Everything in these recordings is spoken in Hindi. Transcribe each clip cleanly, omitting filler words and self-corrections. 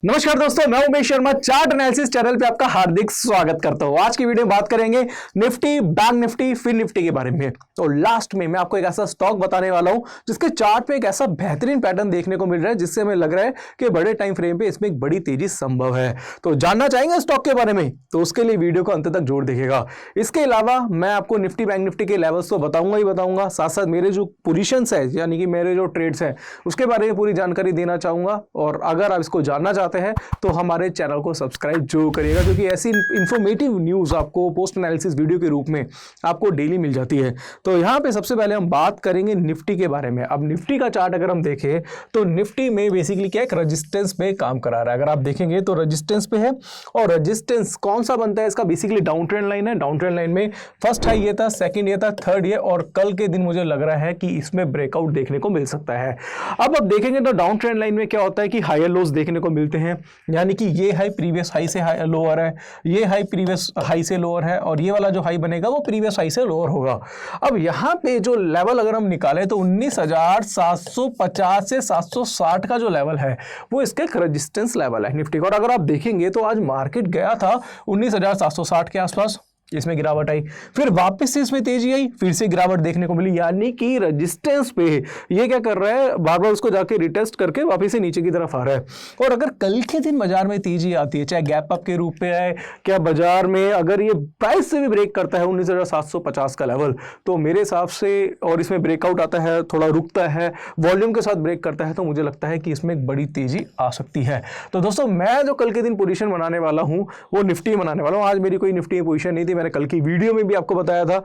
नमस्कार दोस्तों, मैं Umesh Sharma chart analysis channel पे आपका हार्दिक स्वागत करता हूं। आज की वीडियो में बात करेंगे निफ्टी, बैंक निफ्टी, फिर निफ्टी के बारे में। तो लास्ट में मैं आपको एक ऐसा स्टॉक बताने वाला हूं जिसके चार्ट पे एक ऐसा बेहतरीन पैटर्न देखने को मिल रहा है जिससे हमें लग रहा है कि बड़े टाइम फ्रेम पे इसमें एक बड़ी तेजी संभव है। तो जानना चाहेंगे स्टॉक के बारे में तो उसके लिए वीडियो को अंत तक जोड़ देखिएगा। इसके अलावा मैं आपको निफ्टी बैंक निफ्टी के लेवल्स तो बताऊंगा ही बताऊंगा, साथ साथ मेरे जो पोजिशंस है यानी कि मेरे जो ट्रेड्स हैं उसके बारे में पूरी जानकारी देना चाहूंगा। और अगर आप इसको जानना चाहते हैं तो हमारे चैनल को सब्सक्राइब जरूर करिएगा, क्योंकि ऐसी इंफॉर्मेटिव न्यूज़ आपको पोस्ट एनालिसिस वीडियो के रूप में आपको डेली मिल जाती है। तो यहाँ पे सबसे पहले हम बात करेंगे निफ्टी के बारे में। अब निफ्टी का चार्ट अगर हम देखें तो निफ्टी में बेसिकली क्या एक रजिस्टेंस पे काम करा रहा है। अगर आप देखेंगे तो रजिस्टेंस पे है, और रजिस्टेंस कौन सा बनता है इसका, बेसिकली डाउन ट्रेंड लाइन है। डाउन ट्रेंड लाइन में फर्स्ट हाई ये था, सेकंड ये था, थर्ड ये, और कल के दिन मुझे लग रहा है कि इसमें ब्रेकआउट देखने को मिल सकता है। अब आप देखेंगे तो डाउन ट्रेंड लाइन में क्या होता है कि हायर लोज देखने को मिलते हैं, यानी कि ये हाई प्रीवियस हाई से लोअर है, ये हाई प्रीवियस हाई से लोअर है, और ये वाला जो हाई बनेगा वो प्रीवियस हाई से लोअर होगा। अब यहाँ पे जो लेवल अगर हम निकालें तो 19,750 से 760 का जो लेवल है वो इसका एक रेजिस्टेंस लेवल है निफ्टी का। और अगर आप देखेंगे तो आज मार्केट गया था 19,760 के आसपास, इसमें गिरावट आई, फिर वापस से इसमें तेजी आई, फिर से गिरावट देखने को मिली, यानी कि रेजिस्टेंस पे ये क्या कर रहा है, बार बार उसको जाके रिटेस्ट करके वापस से नीचे की तरफ आ रहा है। और अगर कल के दिन बाजार में तेजी आती है, चाहे गैप अप के रूप में आए, क्या बाजार में अगर ये प्राइस से भी ब्रेक करता है 19,750 का लेवल, तो मेरे हिसाब से, और इसमें ब्रेकआउट आता है, थोड़ा रुकता है, वॉल्यूम के साथ ब्रेक करता है, तो मुझे लगता है कि इसमें एक बड़ी तेजी आ सकती है। तो दोस्तों, मैं जो कल के दिन पोजीशन बनाने वाला हूं वो निफ्टी बनाने वाला हूं। आज मेरी कोई निफ्टी में पोजीशन नहीं थी, मैंने कल की वीडियो में भी आपको बताया था।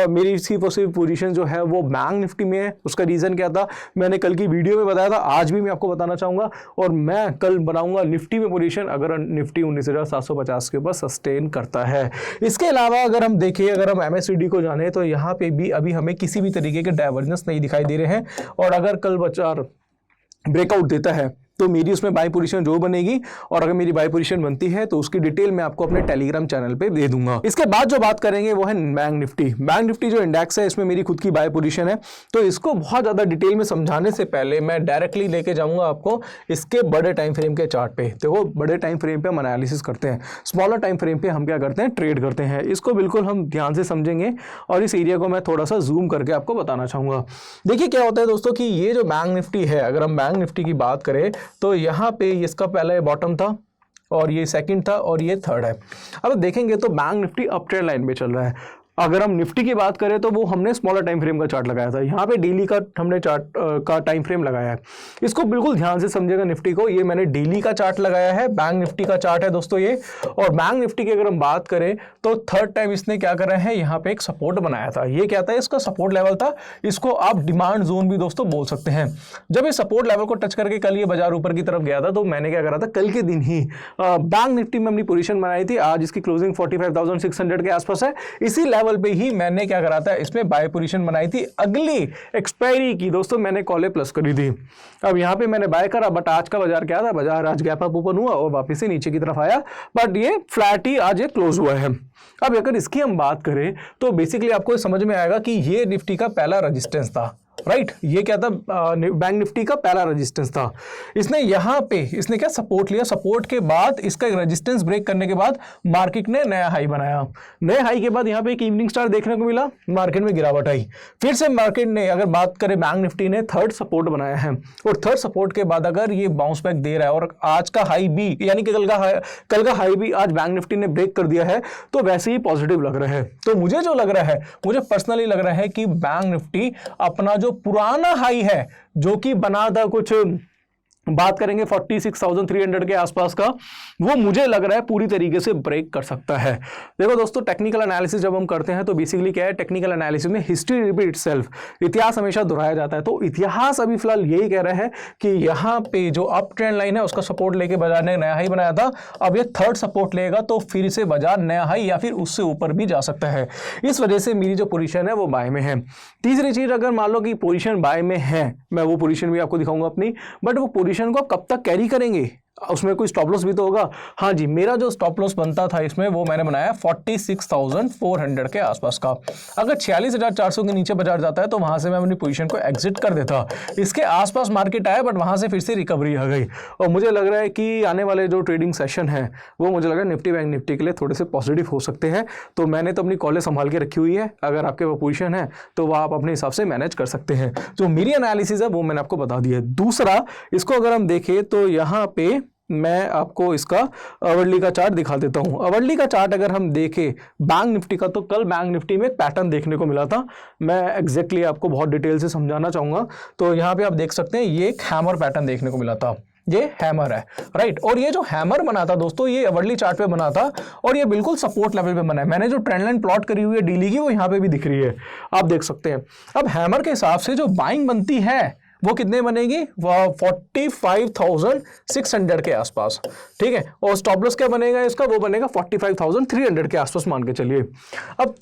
मेरी सिर्फ और सिर्फ पोजीशन जो है वो बैंक निफ्टी में है। उसका रीजन क्या था मैंने कल की वीडियो में बताया था, आज भी मैं आपको बताना चाहूंगा। और मैं कल बनाऊंगा निफ्टी में पोजीशन अगर निफ्टी 19,750 के ऊपर सस्टेन करता है। इसके अलावा अगर हम देखें, अगर हम एमएससीडी को जाने तो यहाँ पे भी अभी हमें किसी भी तरीके के डाइवर्जेंस नहीं दिखाई दे रहे हैं। और अगर कल बाजार ब्रेकआउट देता है तो मेरी उसमें बाई पोजीशन जो बनेगी, और अगर मेरी बाई पोजीशन बनती है तो उसकी डिटेल मैं आपको अपने टेलीग्राम चैनल पे दे दूंगा। इसके बाद जो बात करेंगे वो है बैंक निफ्टी। बैंक निफ्टी जो इंडेक्स है इसमें मेरी खुद की बाई पोजीशन है, तो इसको बहुत ज़्यादा डिटेल में समझाने से पहले मैं डायरेक्टली लेके जाऊंगा आपको इसके बड़े टाइम फ्रेम के चार्ट पे। देखो, बड़े टाइम फ्रेम पे हम एनालिसिस करते हैं, स्मॉलर टाइम फ्रेम पे हम क्या करते हैं, ट्रेड करते हैं। इसको बिल्कुल हम ध्यान से समझेंगे और इस एरिया को मैं थोड़ा सा जूम करके आपको बताना चाहूँगा। देखिए क्या होता है दोस्तों कि ये जो बैंक निफ्टी है, अगर हम बैंक निफ्टी की बात करें तो यहाँ पे इसका पहला बॉटम था, और ये सेकंड था, और ये थर्ड है। अब देखेंगे तो bank Nifty up trend line में चल रहा है। अगर हम निफ्टी की बात करें तो वो हमने स्मॉलर टाइम फ्रेम का चार्ट लगाया था, यहाँ पे डेली का हमने चार्ट का टाइम फ्रेम लगाया है। इसको बिल्कुल ध्यान से समझिएगा निफ्टी को, ये मैंने डेली का चार्ट लगाया है, बैंक निफ्टी का चार्ट है दोस्तों ये। और बैंक निफ्टी की अगर हम बात करें तो थर्ड टाइम इसने क्या करा है, यहाँ पे एक सपोर्ट बनाया था। ये क्या था, इसका सपोर्ट लेवल था, इसको आप डिमांड जोन भी दोस्तों बोल सकते हैं। जब इस सपोर्ट लेवल को टच करके कल ये बाजार ऊपर की तरफ गया था तो मैंने क्या करा था, कल के दिन ही बैंक निफ्टी में अपनी पोजीशन बनाई थी। आज इसकी क्लोजिंग 45,600 के आसपास है। इसी लेवल पे ही मैंने क्या करा था, इसमें बाय पोजीशन बनाई थी। अगली एक्सपायरी की दोस्तों मैंने कॉले प्लस करी थी। अब यहाँ पे मैंने बाय करा, बट आज का बाजार क्या था, बाजार आज गैप अप ओपन हुआ और वापस से नीचे की तरफ आया, बट ये फ्लैट ही आज ये क्लोज हुआ है। अब अगर इसकी हम बात करें तो बेसिकली आपको समझ में आएगा कि ये निफ्टी का पहला रेजिस्टेंस था, राइट। ये क्या था, बैंक निफ्टी का पहला रेजिस्टेंस था। इसने यहाँ पे इसने क्या सपोर्ट लिया, सपोर्ट के बाद इसका एक रेजिस्टेंस ब्रेक करने के बाद मार्केट ने नया हाई बनाया। नए हाई के बाद यहाँ पे एक इवनिंग स्टार देखने को मिला, मार्केट में गिरावट आई। फिर से मार्केट ने, अगर बात करें बैंक निफ्टी ने थर्ड सपोर्ट बनाया है, और थर्ड सपोर्ट के बाद अगर ये बाउंस बैक दे रहा है और आज का हाई भी, यानी कि कल का हाई भी आज बैंक निफ्टी ने ब्रेक कर दिया है, तो वैसे ही पॉजिटिव लग रहा है। तो मुझे जो लग रहा है, मुझे पर्सनली लग रहा है कि बैंक निफ्टी अपना जो पुराना हाई है जो कि बना था, कुछ बात करेंगे 46,300 के आसपास का, वो मुझे लग रहा है पूरी तरीके से ब्रेक कर सकता है। देखो दोस्तों, टेक्निकल एनालिसिस जब हम करते हैं तो बेसिकली क्या है, टेक्निकल एनालिसिस में हिस्ट्री रिपीट सेल्फ, इतिहास हमेशा दोहराया जाता है। तो इतिहास अभी फिलहाल यही कह रहा है कि यहाँ पे जो अप ट्रेंड लाइन है उसका सपोर्ट लेके बाजार ने नया हाई बनाया था। अब ये थर्ड सपोर्ट लेगा तो फिर से बाजार नया हाई या फिर उससे ऊपर भी जा सकता है। इस वजह से मेरी जो पोजीशन है वो बाय में है। तीसरी चीज, अगर मान लो कि पोजीशन बाय में है, मैं वो पोजीशन भी आपको दिखाऊंगा अपनी, बट वो पोजीशन को कब तक कैरी करेंगे, उसमें कोई स्टॉप लॉस भी तो होगा। हाँ जी, मेरा जो स्टॉप लॉस बनता था इसमें वो मैंने बनाया 46,400 के आसपास का। अगर 46,400 के नीचे बाजार जाता है तो वहां से मैं अपनी पोजीशन को एग्जिट कर देता। इसके आसपास मार्केट आया बट वहां से फिर से रिकवरी आ गई और मुझे लग रहा है कि आने वाले जो ट्रेडिंग सेशन है वो मुझे लग रहा है निफ्टी बैंक निफ्टी के लिए थोड़े से पॉजिटिव हो सकते हैं। तो मैंने तो अपनी कॉलेज संभाल के रखी हुई है, अगर आपके वो पोजीशन है तो वह आप अपने हिसाब से मैनेज कर सकते हैं। जो मेरी एनालिसिस है वो मैंने आपको बता दिया है। दूसरा, इसको अगर हम देखें तो यहाँ पे मैं आपको इसका आवरली का चार्ट दिखा देता हूं। आवरली का चार्ट अगर हम देखें बैंक निफ्टी का, तो कल बैंक निफ्टी में एक पैटर्न देखने को मिला था। मैं एग्जैक्टली आपको बहुत डिटेल से समझाना चाहूंगा। तो यहाँ पे आप देख सकते हैं ये एक हैमर पैटर्न देखने को मिला था, ये हैमर है, राइट। और ये जो हैमर बना था दोस्तों, ये आवरली चार्ट पे बना था और ये बिल्कुल सपोर्ट लेवल पे बना है। मैंने जो ट्रेंड लाइन प्लॉट करी हुई है डेली की वो यहाँ पे भी दिख रही है, आप देख सकते हैं। अब हैमर के हिसाब से जो बाइंग बनती है वो कितने बनेगी, 45,600 के आसपास, ठीक है। और स्टॉप लॉस क्या बनेगा इसका, वो बनेगा 45,300 के आसपास मान के चलिए। अब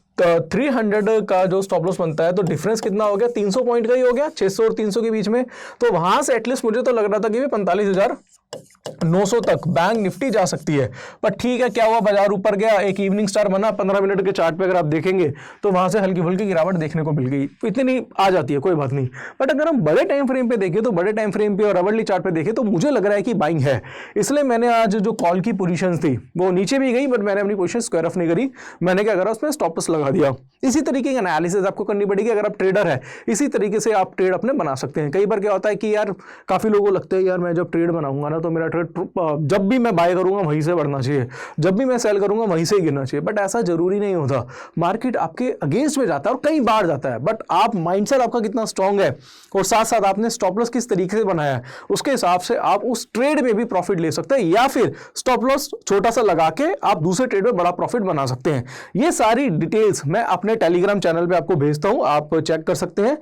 300 का जो स्टॉप लॉस बनता है तो डिफरेंस कितना हो गया, 300 पॉइंट का ही हो गया, 600 और 300 के बीच में। तो वहां से एटलीस्ट मुझे तो लग रहा था कि 45,900 तक बैंक निफ्टी जा सकती है। पर ठीक है, क्या हुआ, बाजार ऊपर गया, एक इवनिंग स्टार बना 15 मिनट के चार्ट पे अगर आप देखेंगे तो वहां से हल्की फुल्की गिरावट देखने को मिल गई, इतनी आ जाती है, कोई बात नहीं। बट अगर हम बड़े टाइम फ्रेम पे देखें तो बड़े टाइम फ्रेम पे और आवरली चार्ट पे देखें तो मुझे लग रहा है कि बाइंग है। इसलिए मैंने आज जो कॉल की पोजीशन थी वो नीचे भी गई बट मैंने अपनी पोजीशन स्क्वायर ऑफ नहीं करी। मैंने क्या करा, उसमें स्टॉप लॉस लगा दिया। इसी तरीके की एनालिसिस आपको करनी पड़ेगी अगर आप ट्रेडर है। इसी तरीके से आप ट्रेड अपने बना सकते हैं। कई बार क्या होता है कि यार काफी लोगों को लगता है यार मैं जब ट्रेड बनाऊंगा ना तो मेरा ट्रेड जब भी मैं बाय करूंगा वहीं से बढ़ना चाहिए, जब भी मैं सेल करूंगा वहीं से ही गिरना चाहिए। बट ऐसा जरूरी नहीं होता। मार्केट आपके अगेंस्ट में जाता है और कई बार जाता है, बट आप माइंडसेट आपका कितना स्ट्रांग है और साथ साथ आपने स्टॉप लॉस किस तरीके से बनाया है उसके हिसाब से आप उस ट्रेड में भी प्रॉफिट ले सकते हैं, या फिर स्टॉप लॉस छोटा सा लगा के आप दूसरे ट्रेड में बड़ा प्रॉफिट बना सकते हैं। ये सारी डिटेल्स मैं अपने टेलीग्राम चैनल पे आपको भेजता हूं, आप चेक कर सकते हैं।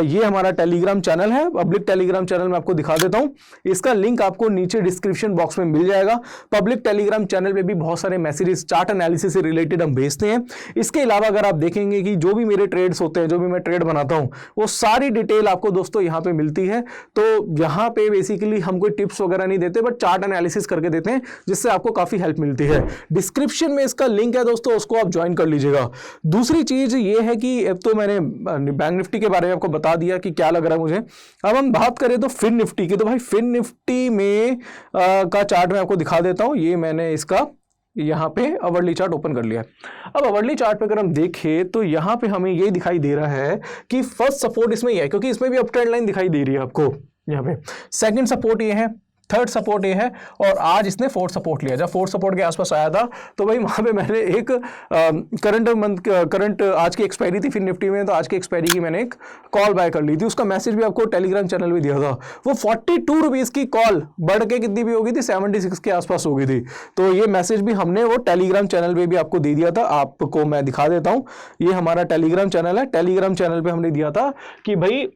ये हमारा टेलीग्राम चैनल है, पब्लिक टेलीग्राम चैनल में आपको दिखा देता हूं। इसका लिंक आपको नीचे डिस्क्रिप्शन बॉक्स में मिल जाएगा। पब्लिक टेलीग्राम चैनल पे भी बहुत सारे मैसेजेस चार्ट एनालिसिस से रिलेटेड हम भेजते हैं। इसके अलावा अगर आप देखेंगे कि जो भी मेरे ट्रेड्स होते हैं, जो भी मैं ट्रेड बनाता हूं, वो सारी डिटेल आपको दोस्तों यहां पे मिलती है। तो यहां पे बेसिकली हम कोई टिप्स वगैरह नहीं देते बट चार्ट एनालिसिस करके देते हैं, जिससे आपको काफी हेल्प मिलती है। डिस्क्रिप्शन में इसका लिंक है दोस्तों, उसको आप ज्वाइन कर लीजिएगा। दूसरी चीज ये है कि अब तो मैंने बैंक निफ्टी के बारे में आपको बता दिया कि क्या लग रहा है मुझे। अब हम बात करें तो फिन निफ्टी की, तो भाई फिन निफ्टी में का चार्ट मैं आपको दिखा देता हूं। ये मैंने इसका यहाँ पे आवरली चार्ट ओपन कर लिया। अब आवरली चार्ट पे अगर हम देखें तो यहाँ पे हमें ये दिखाई दे रहा है कि फर्स्ट सपोर्ट इसमें ये है, क्योंकि इसमें भी अप ट्रेंड लाइन दिखाई दे रही है आपको यहाँ पे। सेकंड सपोर्ट ये है, थर्ड सपोर्ट ये है और आज इसने फोर्थ सपोर्ट लिया। जब फोर्थ सपोर्ट के आसपास आया था तो भाई वहां पे मैंने एक करंट आज की एक्सपायरी थी फिर निफ्टी में, तो आज की एक्सपायरी की मैंने एक कॉल बाय कर ली थी। उसका मैसेज भी आपको टेलीग्राम चैनल में दिया था। वो 42 रुपीज की कॉल बढ़ के कितनी भी होगी थी, 76 के आसपास हो गई थी। तो ये मैसेज भी हमने वो टेलीग्राम चैनल पे भी आपको दे दिया था। आपको मैं दिखा देता हूं, ये हमारा टेलीग्राम चैनल है। टेलीग्राम चैनल पे हमने दिया था कि भाई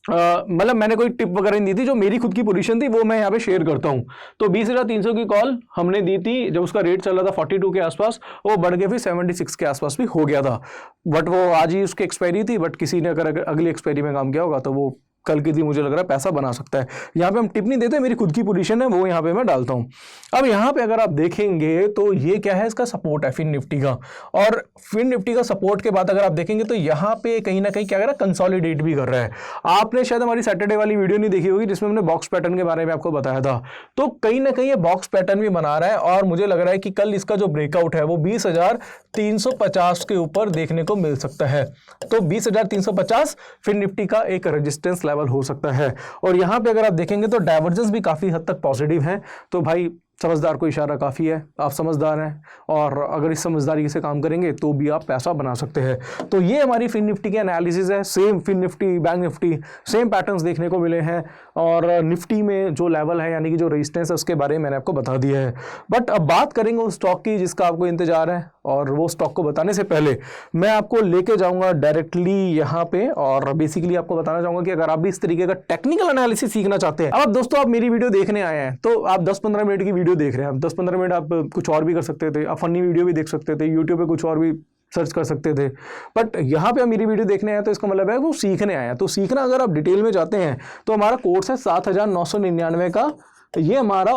मतलब मैंने कोई टिप वगैरह नहीं दी थी, जो मेरी खुद की पोजीशन थी वो मैं यहाँ पे शेयर करता हूँ। तो 20,300 की कॉल हमने दी थी जब उसका रेट चल रहा था 42 के आसपास, वो बढ़ के फिर 76 के आसपास भी हो गया था। बट वो आज ही उसकी एक्सपायरी थी, बट किसी ने अगर अगली एक्सपायरी में काम किया होगा तो वो कल की थी, मुझे लग रहा है पैसा बना सकता है। यहाँ पे हम टिप नहीं देते, मेरी खुद की पोजीशन है वो यहाँ पे मैं डालता हूँ। अब यहाँ पे अगर आप देखेंगे तो ये क्या है, इसका सपोर्ट है फिन निफ्टी का। और फिन निफ्टी का सपोर्ट के बाद अगर आप देखेंगे तो यहाँ पे कहीं ना कहीं क्या कर रहा है, कंसोलिडेट भी कर रहा है। आपने शायद हमारी सैटरडे वाली वीडियो नहीं देखी होगी जिसमें हमने बॉक्स पैटर्न के बारे में आपको बताया था। तो कहीं ना कहीं ये बॉक्स पैटर्न भी बना रहा है और मुझे लग रहा है कि कल इसका जो ब्रेकआउट है वो 20,350 के ऊपर देखने को मिल सकता है। तो 20,350 फिन निफ्टी का एक रेजिस्टेंस लेवल हो सकता है। और यहां पे अगर आप देखेंगे तो डाइवर्जेंस भी काफी हद तक पॉजिटिव है। तो भाई समझदार को इशारा काफ़ी है, आप समझदार हैं और अगर इस समझदारी से काम करेंगे तो भी आप पैसा बना सकते हैं। तो ये हमारी फिन निफ्टी की एनालिसिस है। Same Fin Nifty bank Nifty same patterns देखने को मिले हैं और निफ्टी में जो लेवल है यानी कि जो रेजिस्टेंस है उसके बारे में मैंने आपको बता दिया है। बट अब बात करेंगे उस स्टॉक की जिसका आपको इंतजार है, और वो स्टॉक को बताने से पहले मैं आपको लेके जाऊंगा डायरेक्टली यहाँ पे और बेसिकली आपको बताना चाहूंगा कि अगर आप भी इस तरीके का टेक्निकल एनालिसिस सीखना चाहते हैं। अब दोस्तों आप मेरी वीडियो देखने आए हैं तो आप 10-15 मिनट की वीडियो देख रहे हैं, आप 10-15 मिनट आप कुछ और भी कर सकते थे, आप फनी वीडियो भी देख सकते थे, यूट्यूब पे कुछ और भी सर्च कर सकते थे। बट यहाँ पे आप मेरी वीडियो देखने आए तो इसका मतलब है वो सीखने आए हैं। तो सीखना अगर आप डिटेल में जाते हैं तो हमारा कोर्स है 7,999 का ये हमारा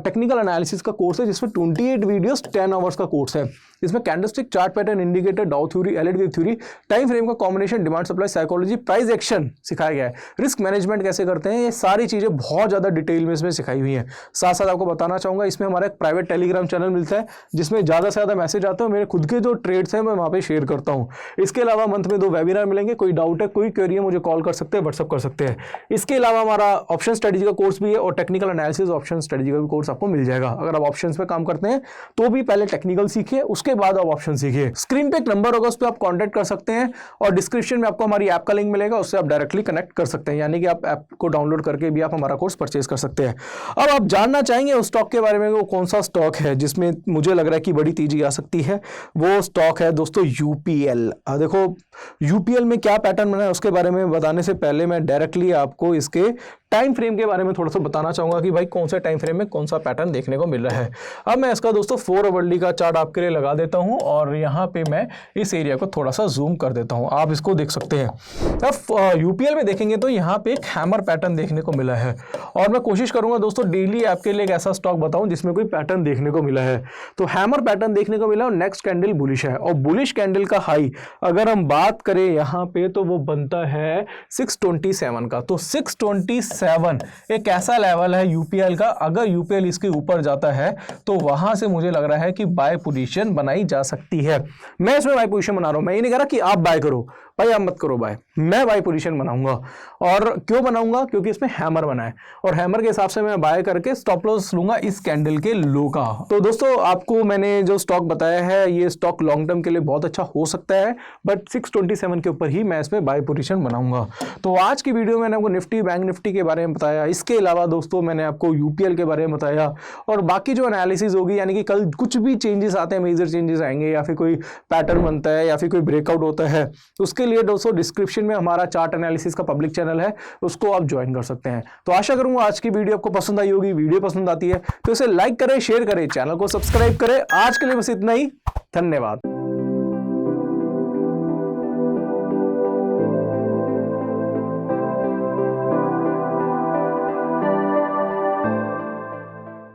टेक्निकल एनालिसिस का कोर्स है जिसमें 28 वीडियोस 10 आवर्स का कोर्स है। इसमें candlestick, chart pattern, indicator, Dow theory, LED theory, time frame का combination, demand supply, psychology, price action सिखाया गया है। रिस्क मैनेजमेंट कैसे करते हैं, ये सारी चीजें बहुत ज्यादा डिटेल में इसमें सिखाई हुई हैं। साथ साथ आपको बताना चाहूंगा इसमें हमारा एक प्राइवेट टेलीग्राम चैनल मिलता है जिसमें ज्यादा से ज्यादा मैसेज आता है, मेरे खुद के जो ट्रेड्स हैं मैं वहां पे शेयर करता हूं। इसके अलावा मंथ में 2 वेबिनार मिलेंगे। कोई डाउट है, कोई क्वेरी है, मुझे कॉल कर सकते हैं, व्हाट्सअप कर सकते हैं। इसके अलावा हमारा ऑप्शन स्ट्रेटजी का कोर्स भी है और टेक्निकल एनालिसिस ऑप्शन स्ट्रेटजी का भी कोर्स आपको मिल जाएगा। अगर आप ऑप्शंस पे काम करते हैं तो भी पहले टेक्निकल सीखिए, उसके बाद आप ऑप्शन सीखिए। स्क्रीन पे एक नंबर होगा, उस पर आप कांटेक्ट कर सकते हैं और डिस्क्रिप्शन में आपको हमारी ऐप का लिंक मिलेगा, उससे आप डायरेक्टली कनेक्ट कर सकते हैं, यानी कि आप ऐप को डाउनलोड करके भी आप हमारा कोर्स परचेज कर सकते हैं। अब आप जानना चाहेंगे उस स्टॉक के बारे में, वो कौन सा स्टॉक है जिसमें मुझे लग रहा है कि बड़ी तेजी आ सकती है। वो स्टॉक है दोस्तों यूपीएल। देखो यूपीएल में क्या पैटर्न बना है उसके बारे में बताने से पहले मैं डायरेक्टली आपको इसके टाइम फ्रेम के बारे में थोड़ा सा बताना चाहूंगा कि भाई कौन सा टाइम फ्रेम में कौन सा पैटर्न देखने को मिल रहा है। अब मैं इसका दोस्तों 4 आवर्ली का चार्ट आपके लिए लगा देता हूं और यहाँ पे मैं इस एरिया को थोड़ा सा जूम कर देता हूं, आप इसको देख सकते हैं। अब यूपीएल में देखेंगे तो यहाँ पे एक हैमर पैटर्न देखने को मिला है और मैं कोशिश करूंगा दोस्तों डेली आपके लिए एक ऐसा स्टॉक बताऊं जिसमें कोई पैटर्न देखने को मिला है। तो हैमर पैटर्न देखने को मिला और नेक्स्ट कैंडल बुलिश है और बुलिश कैंडल का हाई अगर हम बात करें यहाँ पे तो वो बनता है 627 का। तो 627 एक ऐसा लेवल है यूपीएल का, अगर यूपीएल इसके ऊपर जाता है तो वहां से मुझे लग रहा है कि बाय पोजीशन बनाई जा सकती है। मैं इसमें बाय पोजीशन बना रहा हूं, मैं ये नहीं कह रहा कि आप बाय करो, भाई आप मत करो बाय, मैं बाय पोजीशन बनाऊंगा। और क्यों बनाऊंगा, क्योंकि इसमें हैमर बना है और हैमर के हिसाब से मैं बाय करके स्टॉप लॉस लूंगा इस कैंडल के लो का। तो दोस्तों आपको मैंने जो स्टॉक बताया है ये स्टॉक लॉन्ग टर्म के लिए बहुत अच्छा हो सकता है, बट 627 के ऊपर ही मैं इसमें बाय पोजीशन बनाऊंगा। तो आज की वीडियो में मैंने आपको निफ्टी, बैंक निफ्टी के बारे में बताया। इसके अलावा दोस्तों मैंने आपको यूपीएल के बारे में बताया और बाकी जो एनालिसिस होगी, यानी कि कल कुछ भी चेंजेस आते हैं, मेजर चेंजेस आएंगे या फिर कोई पैटर्न बनता है या फिर कोई ब्रेकआउट होता है, उसके लिए दोस्तों डिस्क्रिप्शन में हमारा चार्ट एनालिसिस का पब्लिक चैनल है, उसको आप ज्वाइन कर सकते हैं। तो आशा करूंगा आज की वीडियो आपको पसंद आई होगी। वीडियो पसंद आती है तो इसे लाइक करें, शेयर करें, चैनल को सब्सक्राइब करें। आज के लिए बस इतना ही, धन्यवाद।